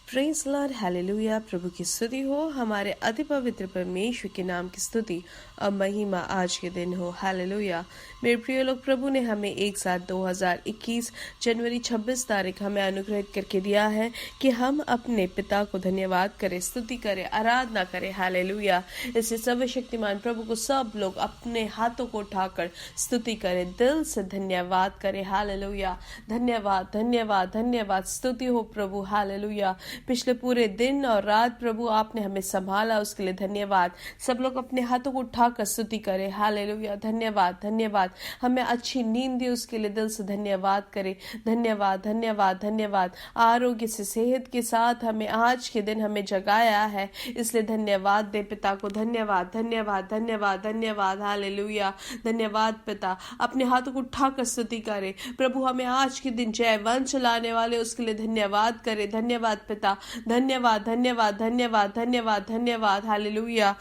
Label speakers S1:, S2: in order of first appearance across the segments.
S1: Praise Lord hallelujah. प्रभु की स्तुति हो। हमारे अति पवित्र परमेश्वर के नाम की स्तुति और महिमा आज के दिन हो। हालेलुया। मेरे प्रिय लोग, प्रभु ने हमें एक साथ 2021 जनवरी 26 तारीख हमें अनुग्रहित करके दिया है कि हम अपने पिता को धन्यवाद करें, स्तुति करें, आराधना करें। हालेलुया। इससे सर्वशक्तिमान प्रभु को सब लोग अपने हाथों को उठाकर स्तुति करें, दिल से धन्यवाद करें। हालेलुया। धन्यवाद धन्यवाद धन्यवाद। स्तुति हो प्रभु। हालेलुया। पिछले पूरे दिन और रात प्रभु आपने हमें संभाला, उसके लिए धन्यवाद। सब लोग अपने हाथों को उठाकर स्तुति करें। हालेलुया। धन्यवाद धन्यवाद। हमें अच्छी नींद दी, उसके लिए दिल से धन्यवाद करें। धन्यवाद धन्यवाद धन्यवाद। आरोग्य से, सेहत के साथ हमें आज के दिन हमें जगाया है, इसलिए धन्यवाद दे पिता को। धन्यवाद धन्यवाद धन्यवाद धन्यवाद। हालेलुया। धन्यवाद पिता। अपने हाथों को उठाकर स्तुति करें। प्रभु हमें आज के दिन जय वंश लाने वाले, उसके लिए धन्यवाद करें। धन्यवाद पिता। धन्यवाद धन्यवाद धन्यवाद धन्यवाद धन्यवाद। Hallelujah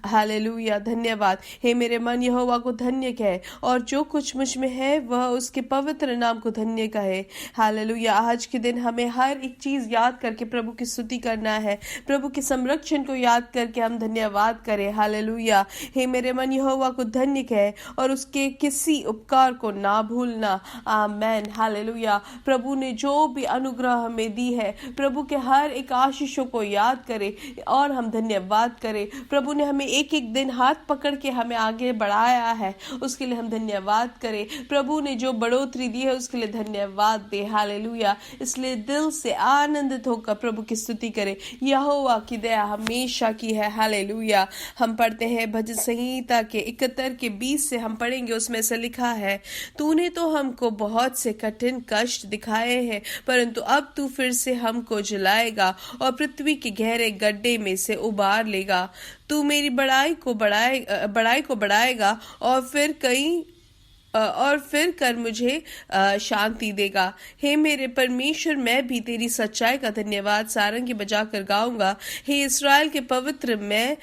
S1: hallelujah. धन्यवाद। हे मेरे मन यहोवा को धन्य कहे, और जो कुछ मुझ में है वह उसके पवित्र नाम को धन्य कहे। हालेलुया। आज के दिन हमें हर एक चीज याद करके प्रभु की स्तुति करना है। प्रभु के संरक्षण को याद करके हम धन्यवाद करें। हालेलुया। हे मेरे मन यहोवा को धन्य कहे, और उसके किसी उपकार को ना भूलना। आमेन। हालेलुया। प्रभु ने जो भी अनुग्रह हमें दी है, प्रभु के हर एक आशीषों को याद करें और हम धन्यवाद करें। प्रभु ने हमें एक एक दिन हाथ पकड़ के हमें आगे बढ़ाया है, उसके लिए हम धन्यवाद करें। प्रभु ने जो बढ़ोतरी दी है, उसके लिए धन्यवाद दे। हालेलुया। इसलिए दिल से आनंदित होकर प्रभु की स्तुति करें। यहोवा की दया हमेशा की है। हालेलुया। हम पढ़ते हैं भजन संहिता के 71 के 20 से हम पढ़ेंगे। उसमें से लिखा है, तूने तो हमको बहुत से कठिन कष्ट दिखाए हैं, परंतु अब तू फिर से हमको जलाएगा और पृथ्वी के गहरे गड्ढे में से उबार लेगा। तू मेरी बड़ाई को बढ़ाएगा और फिर कर मुझे शांति देगा। हे मेरे परमेश्वर, मैं भी तेरी सच्चाई का धन्यवाद सारंगी बजाकर गाऊंगा। हे इस्राएल के पवित्र, मैं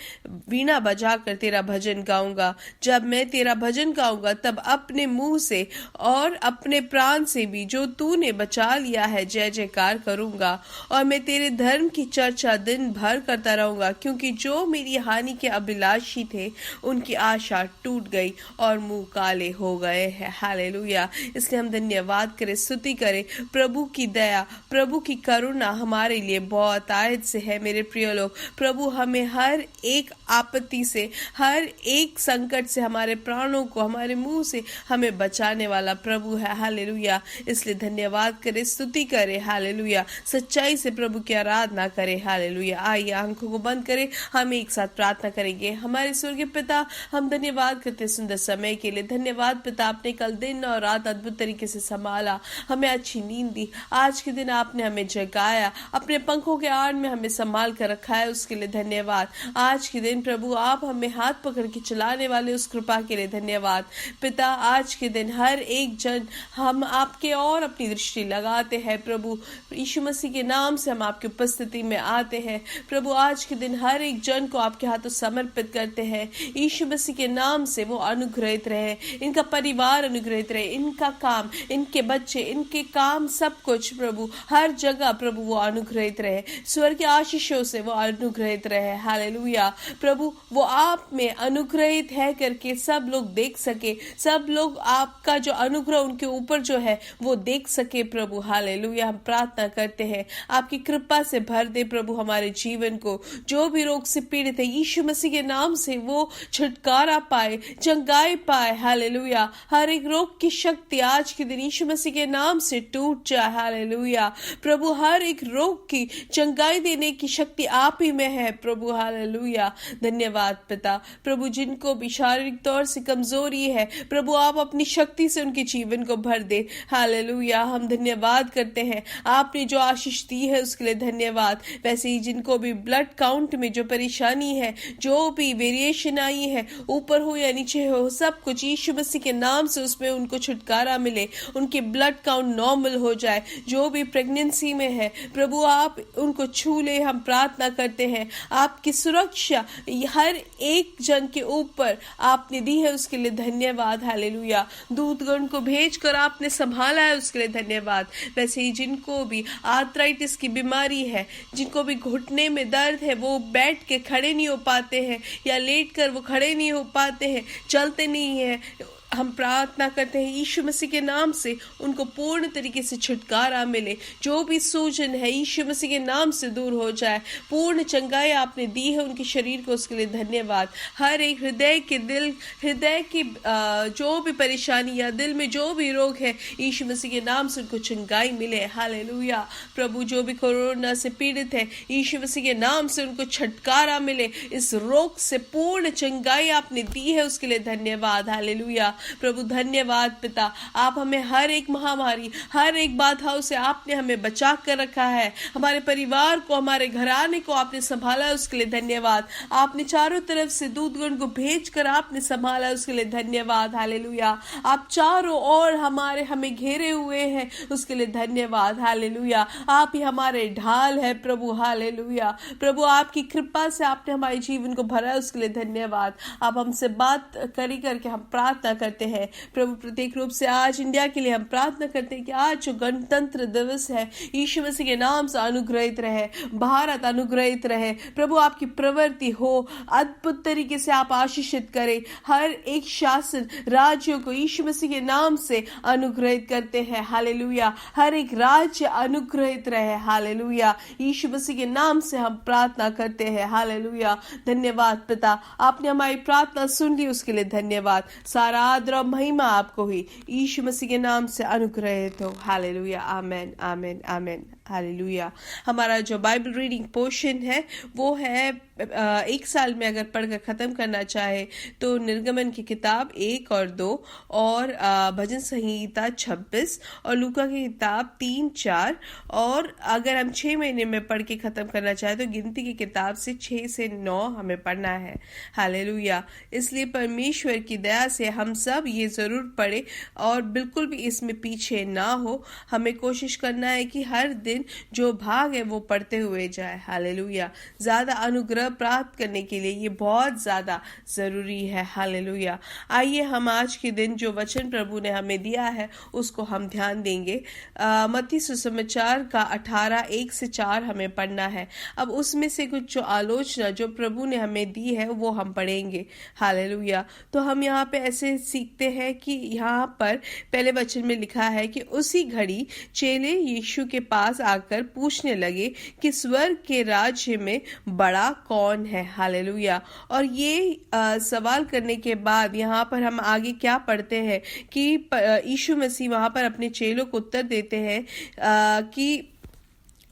S1: वीणा बजाकर तेरा भजन गाऊंगा। जब मैं तेरा भजन गाऊंगा, तब अपने मुंह से और अपने प्राण से भी जो तूने बचा लिया है जय जयकार करूंगा। और मैं तेरे धर्म की चर्चा दिन भर करता रहूंगा, क्योंकि जो मेरी हानि के अभिलाषी थे, उनकी आशा टूट गई और मुंह काले हो गए है। हालेलुया। इसलिए हम धन्यवाद करें, स्तुति करें। प्रभु की दया, प्रभु की करुणा हमारे लिए बहुत आयत से है। मेरे प्रिय लोग, प्रभु हमें हर एक आपत्ति से, हर एक संकट से, हमारे प्राणों को हमारे मुंह से हमें बचाने वाला प्रभु है। हालेलुया। इसलिए धन्यवाद करें, स्तुति करें। हालेलुया। सच्चाई से प्रभु की आराधना करें। हालेलुया। आइए आंखों को बंद करें, हम एक साथ प्रार्थना करेंगे। हमारे स्वर्गीय पिता, हम धन्यवाद करते सुंदर समय के लिए। धन्यवाद पिता, आपने कल दिन और रात अद्भुत तरीके से संभाला, हमें अच्छी नींद दी। आज के दिन आपने हमें जगाया, अपने पंखों के आड़ में हमें संभाल कर रखा है, उसके लिए धन्यवाद। आज के दिन प्रभु आप हमें हाथ पकड़ के चलाने वाले उस कृपा के लिए धन्यवाद। पिता, आज के दिन हर एक जन हम आपके और अपनी दृष्टि लगाते हैं। प्रभु यीशु मसीह के नाम से हम आपकी उपस्थिति में आते हैं। प्रभु आज के दिन हर एक जन को आपके हाथों समर्पित करते हैं। यीशु मसीह के नाम से वो अनुग्रहित रहे, इनका परिवार अनुग्रहित रहे, इनका काम, इनके बच्चे, इनके काम, सब कुछ प्रभु हर जगह प्रभु वो अनुग्रहित रहे, स्वर्ग के आशीषों से वो अनुग्रहित रहे। हालेलुया। प्रभु वो आप में अनुग्रहित है करके सब लोग देख सके, सब लोग आपका जो अनुग्रह उनके ऊपर जो है वो देख सके। प्रभु हालेलुया। हम प्रार्थना करते हैं, आपकी कृपा से भर दे प्रभु हमारे जीवन को। जो भी रोग से पीड़ित है, यीशु मसीह के नाम से वो छुटकारा पाए, चंगाई पाए। हालेलुया। हर एक रोग की शक्ति आज के दिन यीशु मसीह के नाम से टूट जाए। हालेलुया। प्रभु हर एक रोग की चंगाई देने की शक्ति आप ही में है प्रभु। हालेलुया। धन्यवाद पिता। प्रभु जिनको भी शारीरिक तौर से कमजोरी है, प्रभु आप अपनी शक्ति से उनके जीवन को भर दे। हालेलुया। हम धन्यवाद करते हैं, आपने जो आशीष दी है उसके लिए धन्यवाद। वैसे ही जिनको भी ब्लड काउंट में जो परेशानी है, जो भी वेरिएशन आई है, ऊपर हो या नीचे हो, सब कुछ यीशु मसीह के नाम नाम से उसमें उनको छुटकारा मिले, उनके ब्लड काउंट नॉर्मल हो जाए। जो भी प्रेगनेंसी में है प्रभु आप उनको छू ले, हम प्रार्थना करते हैं। आपकी सुरक्षा हर एक जन के ऊपर आपने दी है, उसके लिए धन्यवाद। हालेलुया। दूतगण को भेजकर आपने संभाला है, उसके लिए धन्यवाद। वैसे ही जिनको भी आर्थराइटिस की बीमारी है, जिनको भी घुटने में दर्द है, वो बैठ के खड़े नहीं हो पाते हैं या लेट कर वो खड़े नहीं हो पाते हैं, चलते नहीं है, हम प्रार्थना करते हैं यीशु मसीह के नाम से उनको पूर्ण तरीके से छुटकारा मिले। जो भी सूजन है यीशु मसीह के नाम से दूर हो जाए। पूर्ण चंगाई आपने दी है उनके शरीर को, उसके लिए धन्यवाद। हर एक हृदय की जो भी परेशानी या दिल में जो भी रोग है यीशु मसीह के नाम से उनको चंगाई मिले। हालेलुया। प्रभु जो भी कोरोना से पीड़ित है यीशु मसीह के नाम से उनको छुटकारा मिले। इस रोग से पूर्ण चंगाई आपने दी है, उसके लिए धन्यवाद। हालेलुया। प्रभु धन्यवाद पिता, आप हमें हर एक महामारी, हर एक बाधाओं से आपने हमें बचा कर रखा है। हमारे परिवार को, हमारे घराने को आपने संभाला, उसके लिए धन्यवाद। आपने चारों तरफ से दूतगण को भेजकर आपने संभाला, उसके लिए धन्यवाद। हालेलुया। आप चारों ओर हमें घेरे हुए हैं, उसके लिए धन्यवाद। हालेलुया। आप ही हमारे ढाल है प्रभु। हालेलुया। प्रभु आपकी कृपा से आपने हमारे जीवन को भरा, उसके लिए धन्यवाद। आप हमसे बात करके हम प्रार्थना करते हैं प्रभु। प्रत्येक रूप से आज इंडिया के लिए हम प्रार्थना करते हैं कि आज जो गणतंत्र दिवस है यीशु मसीह के नाम से अनुग्रहित रहे, भारत अनुग्रहित रहे। प्रभु आपकी प्रवृत्ति हो, अद्भुत तरीके से आप आशीषित करें। हर एक शासन राज्यों को यीशु मसीह के नाम से अनुग्रहित करते हैं। हालेलुया। हर एक राज्य अनुग्रहित रहे। हालेलुया। यीशु मसीह के नाम से हम प्रार्थना करते हैं। हालेलुया। धन्यवाद पिता, आपने हमारी प्रार्थना सुन ली, उसके लिए धन्यवाद। सारा आदर और महिमा आपको ही यीशु मसीह के नाम से अनुग्रहित हो। हालेलुया। आमेन आमेन आमेन। हालेलुया। हमारा जो बाइबल रीडिंग पोर्शन है वो है एक साल में अगर पढ़कर खत्म करना चाहे तो निर्गमन की किताब 1 और 2 और भजन संहिता 26 और लूका की किताब 3-4, और अगर हम 6 महीने में पढ़ के खत्म करना चाहे तो गिनती की किताब से 6 से 9 हमें पढ़ना है। हालेलुया। इसलिए परमेश्वर की दया से हम सब ये जरूर पढ़े और बिल्कुल भी इसमें पीछे ना हो। हमें कोशिश करना है कि हर दिन जो भाग है वो पढ़ते हुए जाए। हालेलुया। ज्यादा अनुग्रह प्राप्त करने के लिए ये बहुत ज्यादा जरूरी है। हालेलुया। आइए हम आज के दिन जो वचन प्रभु ने हमें दिया है उसको हम ध्यान देंगे। मत्ती सुसमाचार का 18:1 से 4 हमें पढ़ना है। अब उसमें से कुछ जो आलोचना जो प्रभु ने हमें दी है वो हम पढ़ेंगे। हालेलुया। तो हम यहाँ पे ऐसे सीखते हैं कि यहाँ पर पहले वचन में लिखा है कि उसी घड़ी चेले यीशु के पास आकर पूछने लगे कि स्वर्ग के राज्य में बड़ा कौन है। हालेलुया। और ये सवाल करने के बाद यहाँ पर हम आगे क्या पढ़ते हैं कि यीशु मसीह वहां पर अपने चेलों को उत्तर देते हैं कि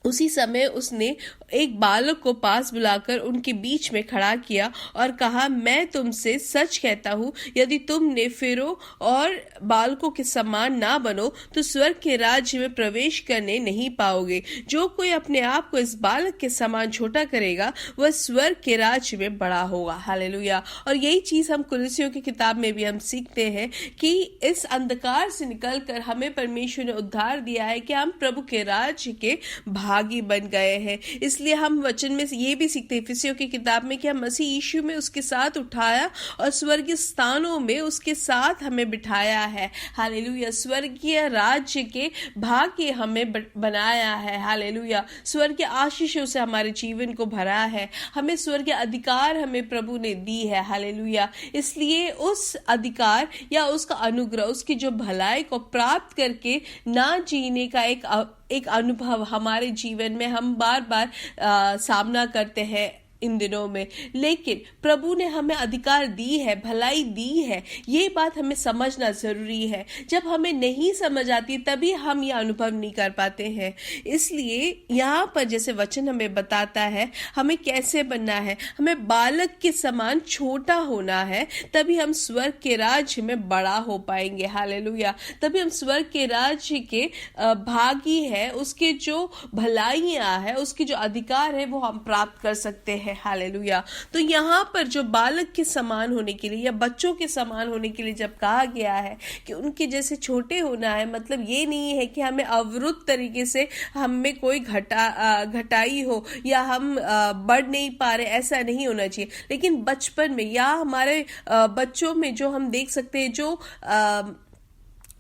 S1: उसी समय उसने एक बालक को पास बुलाकर उनके बीच में खड़ा किया और कहा, मैं तुमसे सच कहता हूँ, यदि तुमने फिरो और बालकों के समान ना बनो तो स्वर्ग के राज्य में प्रवेश करने नहीं पाओगे। जो कोई अपने आप को इस बालक के समान छोटा करेगा वह स्वर्ग के राज्य में बड़ा होगा। हालेलुया। और यही चीज हम कुलसियों की किताब में भी हम सीखते हैं कि इस अंधकार से निकलकर हमें परमेश्वर ने उद्धार दिया है कि हम प्रभु के राज्य के भागी बन गए हैं। इसलिए हम वचन में ये भी सीखते हैं इफिसियों की किताब में कि हम मसीह यीशु में उसके साथ उठाया और स्वर्गीय स्थानों में उसके साथ हमें बिठाया है। हालेलुया। स्वर्गीय राज्य के भाग्य हमें बनाया है। हालेलुया। स्वर्गीय आशीषों से हमारे जीवन को भरा है। हमें स्वर्गीय अधिकार हमें प्रभु ने दी है। हालेलुया। इसलिए उस अधिकार या उसका अनुग्रह, उसकी जो भलाई को प्राप्त करके ना जीने का एक अनुभव हमारे जीवन में हम बार बार सामना करते हैं इन दिनों में। लेकिन प्रभु ने हमें अधिकार दी है, भलाई दी है, ये बात हमें समझना जरूरी है। जब हमें नहीं समझ आती तभी हम ये अनुभव नहीं कर पाते हैं। इसलिए यहाँ पर जैसे वचन हमें बताता है हमें कैसे बनना है, हमें बालक के समान छोटा होना है, तभी हम स्वर्ग के राज्य में बड़ा हो पाएंगे। हालेलुया। तभी हम स्वर्ग के राज्य के भागी है, उसके जो भलाइयां है, उसके जो अधिकार है वो हम प्राप्त कर सकते हैं। हालेलुया। तो यहाँ पर जो बालक के समान होने के लिए या बच्चों के समान होने के लिए जब कहा गया है कि उनके जैसे छोटे होना है, मतलब ये नहीं है कि हमें अवरुद्ध तरीके से हम में कोई घटाई हो या हम बढ़ नहीं पा रहे, ऐसा नहीं होना चाहिए। लेकिन बचपन में या हमारे बच्चों में जो हम देख सकते हैं, जो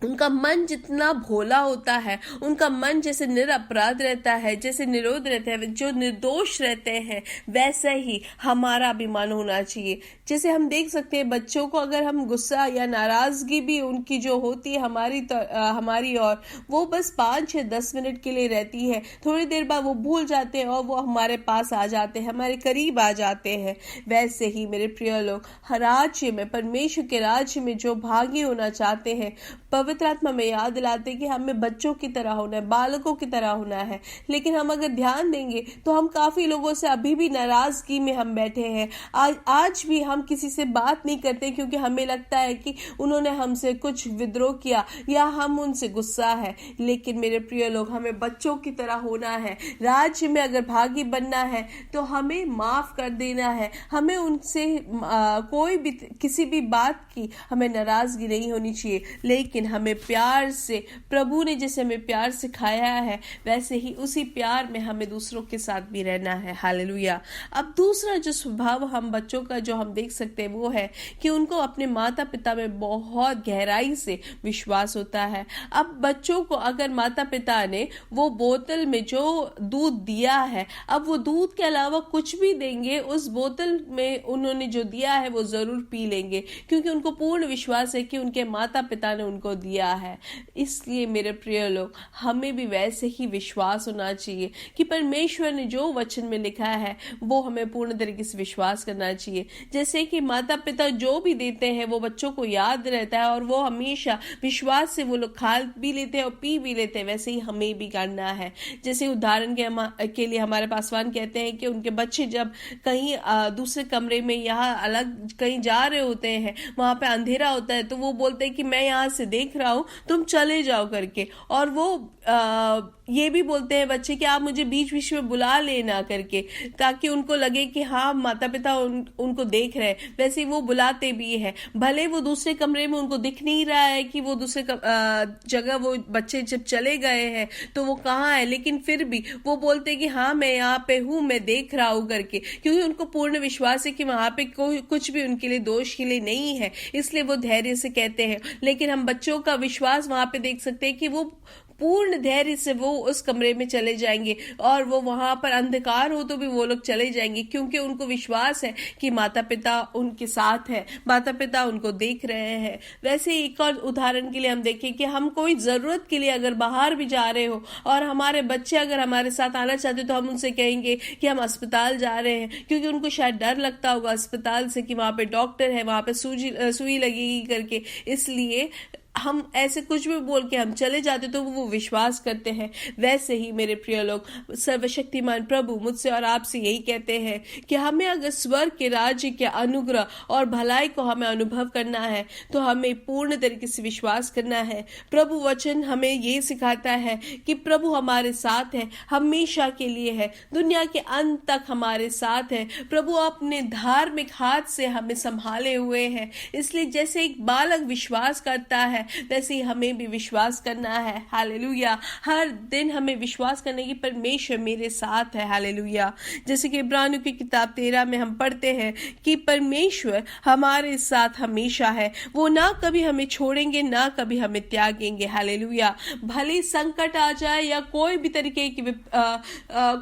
S1: उनका मन जितना भोला होता है, उनका मन जैसे निरपराध रहता है, जैसे निरोध रहते हैं, जो निर्दोष रहते हैं, वैसा ही हमारा भी मन होना चाहिए। जैसे हम देख सकते हैं बच्चों को, अगर हम गुस्सा या नाराजगी भी उनकी जो होती है हमारी और वो बस 5 या 10 मिनट के लिए रहती है, थोड़ी देर बाद वो भूल जाते हैं और वो हमारे पास आ जाते हैं, हमारे करीब आ जाते हैं। वैसे ही मेरे प्रिय लोग, राज्य में, परमेश्वर के राज्य में जो भागी होना चाहते हैं, पवित्र आत्मा में याद दिलाते कि हमें बच्चों की तरह होना है, बालकों की तरह होना है। लेकिन हम अगर ध्यान देंगे तो हम काफी लोगों से अभी भी नाराजगी में हम बैठे हैं। आज भी हम किसी से बात नहीं करते क्योंकि हमें लगता है कि उन्होंने हमसे कुछ विद्रोह किया या हम उनसे गुस्सा है। लेकिन मेरे प्रिय लोग, हमें बच्चों की तरह होना है। राज्य में अगर भागी बनना है तो हमें माफ कर देना है। हमें उनसे कोई भी किसी भी बात की हमें नाराजगी नहीं होनी चाहिए, लेकिन हमें प्यार से, प्रभु ने जैसे हमें प्यार सिखाया है वैसे ही उसी प्यार में हमें दूसरों के साथ भी रहना है। हालेलुया। अब दूसरा जो स्वभाव हम बच्चों का जो हम देख सकते हैं वो है कि उनको अपने माता पिता में बहुत गहराई से विश्वास होता है। अब बच्चों को अगर माता पिता ने वो बोतल में जो दूध दिया है, अब वो दूध के अलावा कुछ भी देंगे, उस बोतल में उन्होंने जो दिया है वो जरूर पी लेंगे, क्योंकि उनको पूर्ण विश्वास है कि उनके माता पिता ने उनको दिया है। इसलिए मेरे प्रिय लोग, हमें भी वैसे ही विश्वास होना चाहिए कि परमेश्वर ने जो वचन में लिखा है वो हमें पूर्ण तरीके से विश्वास करना चाहिए। जैसे कि माता पिता जो भी देते हैं वो बच्चों को याद रहता है और वो हमेशा विश्वास से वो लोग खा भी लेते हैं और पी भी लेते हैं, वैसे ही हमें भी करना है। जैसे उदाहरण के लिए हमारे पासवान कहते हैं कि उनके बच्चे जब कहीं दूसरे कमरे में या अलग कहीं जा रहे होते हैं, वहां पे अंधेरा होता है, तो वो बोलते हैं कि मैं यहाँ से देख रहा हूं, तुम चले जाओ करके। और वो ये भी बोलते हैं बच्चे कि आप मुझे बीच बीच में बुला लेना करके, ताकि उनको लगे कि हाँ माता पिता उनको देख रहे हैं। वैसे ही वो बुलाते भी है, भले वो दूसरे कमरे में उनको दिख नहीं रहा है कि वो दूसरे जगह वो बच्चे जब चले गए हैं तो वो कहाँ है, लेकिन फिर भी वो बोलते हैं कि हाँ मैं यहाँ पे हूँ, मैं देख रहा हूँ करके, क्योंकि उनको पूर्ण विश्वास है कि वहां पे कोई कुछ भी उनके लिए दोष के लिए नहीं है, इसलिए वो धैर्य से कहते हैं। लेकिन हम बच्चों का विश्वास वहां पे देख सकते हैं कि वो पूर्ण धैर्य से वो उस कमरे में चले जाएंगे और वो वहां पर अंधकार हो तो भी वो लोग चले जाएंगे, क्योंकि उनको विश्वास है कि माता पिता उनके साथ है, माता पिता उनको देख रहे हैं। वैसे एक और उदाहरण के लिए हम देखें कि हम कोई जरूरत के लिए अगर बाहर भी जा रहे हो और हमारे बच्चे अगर हमारे साथ आना चाहते तो हम उनसे कहेंगे कि हम अस्पताल जा रहे हैं, क्योंकि उनको शायद डर लगता होगा अस्पताल से कि वहां पे डॉक्टर है, वहां पे सुई लगेगी करके, इसलिए हम ऐसे कुछ भी बोल के हम चले जाते तो वो विश्वास करते हैं। वैसे ही मेरे प्रिय लोग, सर्वशक्तिमान प्रभु मुझसे और आपसे यही कहते हैं कि हमें अगर स्वर्ग के राज्य के अनुग्रह और भलाई को हमें अनुभव करना है तो हमें पूर्ण तरीके से विश्वास करना है। प्रभु वचन हमें ये सिखाता है कि प्रभु हमारे साथ है, हमेशा के लिए है, दुनिया के अंत तक हमारे साथ है। प्रभु अपने धार्मिक हाथ से हमें संभाले हुए हैं। इसलिए जैसे एक बालक विश्वास करता है वैसे ही हमें भी विश्वास करना है। हालेलुया। हर दिन हमें विश्वास करने की परमेश्वर मेरे साथ है। हालेलुया। जैसे कि इब्रानियों की किताब 13 में हम पढ़ते हैं कि परमेश्वर हमारे साथ हमेशा है, वो ना कभी हमें छोड़ेंगे ना कभी हमें त्यागेंगे। हालेलुया। भले संकट आ जाए या कोई भी तरीके की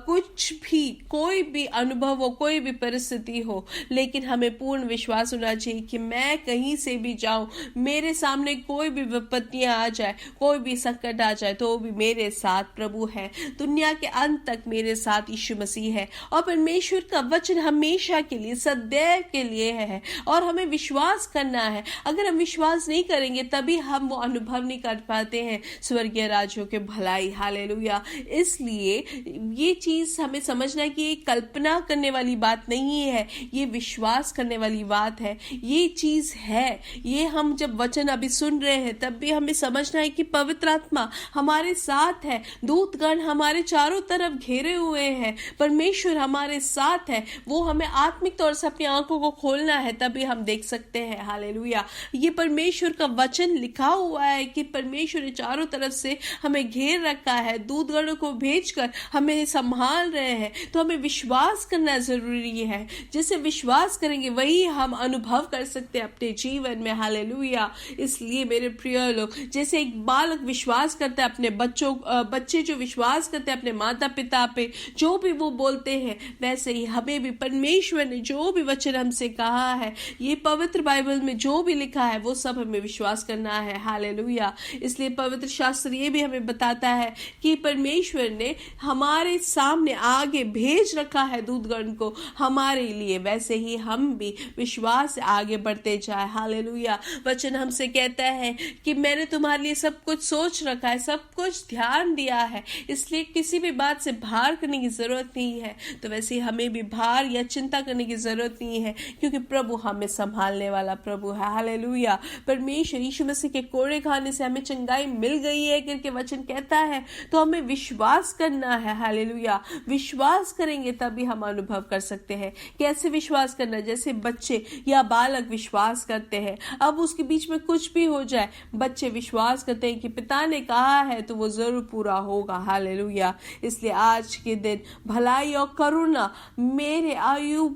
S1: कुछ भी, कोई भी अनुभव हो, कोई भी परिस्थिति हो, लेकिन हमें पूर्ण विश्वास होना चाहिए कि मैं कहीं से भी जाऊं, मेरे सामने कोई भी विपत्तियां आ जाए, कोई भी संकट आ जाए, तो भी मेरे साथ प्रभु है। दुनिया के अंत तक मेरे साथ यीशु मसीह है और परमेश्वर का वचन हमेशा के लिए, सदैव के लिए है और हमें विश्वास करना है। अगर हम विश्वास नहीं करेंगे तभी हम वो अनुभव नहीं कर पाते हैं स्वर्गीय राज्यों के भलाई। हालेलुया। इसलिए ये चीज हमें समझना है कि ये कल्पना करने वाली बात नहीं है, ये विश्वास करने वाली बात है। ये चीज है, ये हम जब वचन अभी सुन रहे हैं, तब भी हमें समझना है कि पवित्र आत्मा हमारे साथ है, दूतगण हमारे चारों तरफ घेरे हुए हैं, परमेश्वर हमारे साथ है। वो हमें आत्मिक तौर से अपनी आंखों को खोलना है, तभी हम देख सकते हैं। हालेलुया। ये परमेश्वर का वचन लिखा हुआ है कि परमेश्वर ने चारों तरफ से हमें घेर रखा है, दूतगणों को भेजकर हमें संभाल रहे हैं। तो हमें विश्वास करना जरूरी है। जैसे विश्वास करेंगे वही हम अनुभव कर सकते हैं अपने जीवन में। हालेलुया। इसलिए मेरे प्रिय लोग, जैसे एक बालक विश्वास करता है अपने बच्चे जो विश्वास करते हैं अपने माता पिता पे, जो भी वो बोलते हैं, वैसे ही हमें भी परमेश्वर ने जो भी वचन हमसे कहा है, ये पवित्र बाइबल में जो भी लिखा है, वो सब हमें विश्वास करना है। हालेलुया। इसलिए पवित्र शास्त्र ये भी हमें बताता है कि परमेश्वर ने हमारे सामने आगे भेज रखा है दूतगण को हमारे लिए, वैसे ही हम भी विश्वास से आगे बढ़ते जाए। हालेलुया। वचन हमसे कहता है कि मैंने तुम्हारे लिए सब कुछ सोच रखा है, सब कुछ ध्यान दिया है, इसलिए किसी भी बात से भार करने की जरूरत नहीं है। तो वैसे हमें भी भार या चिंता करने की जरूरत नहीं है, क्योंकि प्रभु हमें संभालने वाला प्रभु है। हालेलुया। परमेश्वर यीशु मसीह के कोड़े खाने से हमें चंगाई मिल गई है करके वचन कहता है, तो हमें विश्वास करना है। हालेलुया। विश्वास करेंगे तभी हम अनुभव कर सकते हैं। कैसे विश्वास करना? जैसे बच्चे या बालक विश्वास करते हैं, अब उसके बीच में कुछ भी हो जाए, बच्चे विश्वास करते हैं कि पिता ने कहा है तो वो जरूर पूरा होगा। हालेलुया। इसलिए आज के दिन भलाई और करुणा मेरे आयु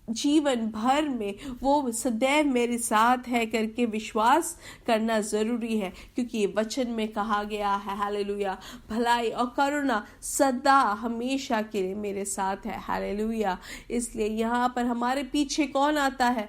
S1: जीवन भर में वो सदैव मेरे साथ है करके विश्वास करना जरूरी है, क्योंकि ये वचन में कहा गया है। हालेलुया। भलाई और करुणा सदा हमेशा के लिए मेरे साथ है। हालेलुया। इसलिए यहाँ पर हमारे पीछे कौन आता है?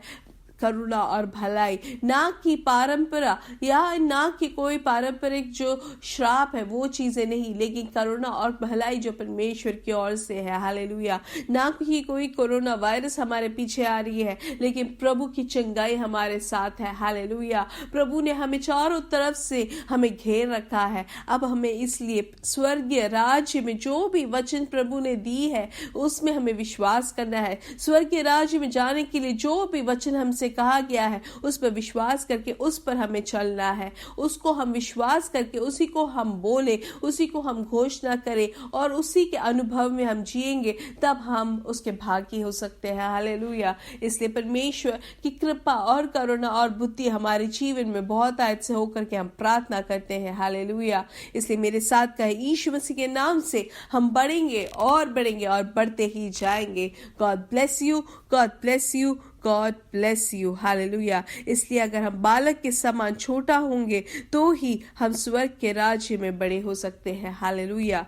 S1: करुणा और भलाई, ना कि परंपरा या ना कि कोई पारंपरिक जो श्राप है वो चीजें नहीं, लेकिन करुणा और भलाई जो परमेश्वर की ओर से है। हालेलुया। ना कि कोई कोरोना वायरस हमारे पीछे आ रही है, लेकिन प्रभु की चंगाई हमारे साथ है। हालेलुया। प्रभु ने हमें चारों तरफ से हमें घेर रखा है। अब हमें इसलिए स्वर्गीय राज्य में जो भी वचन प्रभु ने दी है उसमें हमें विश्वास करना है। स्वर्गीय राज्य में जाने के लिए जो भी वचन हमसे कहा गया है उस पर विश्वास करके उस पर हमें चलना है। उसको हम विश्वास करके उसी को हम बोले, उसी को हम घोषणा करें और उसी के अनुभव में हम जिएंगे, तब हम उसके भागी हो सकते हैं। हालेलुया। इसलिए परमेश्वर की कृपा और करुणा और बुद्धि हमारे जीवन में बहुत आयत से होकर के हम प्रार्थना करते हैं। हालेलुया। इसलिए मेरे साथ कहे, यीशु मसीह के नाम से हम बढ़ेंगे और बढ़ते ही जाएंगे। God bless you, God bless you, God bless you. Hallelujah. इसलिए अगर हम बालक के समान छोटा होंगे तो ही हम स्वर्ग के राज्य में बड़े हो सकते हैं। हालेलुया।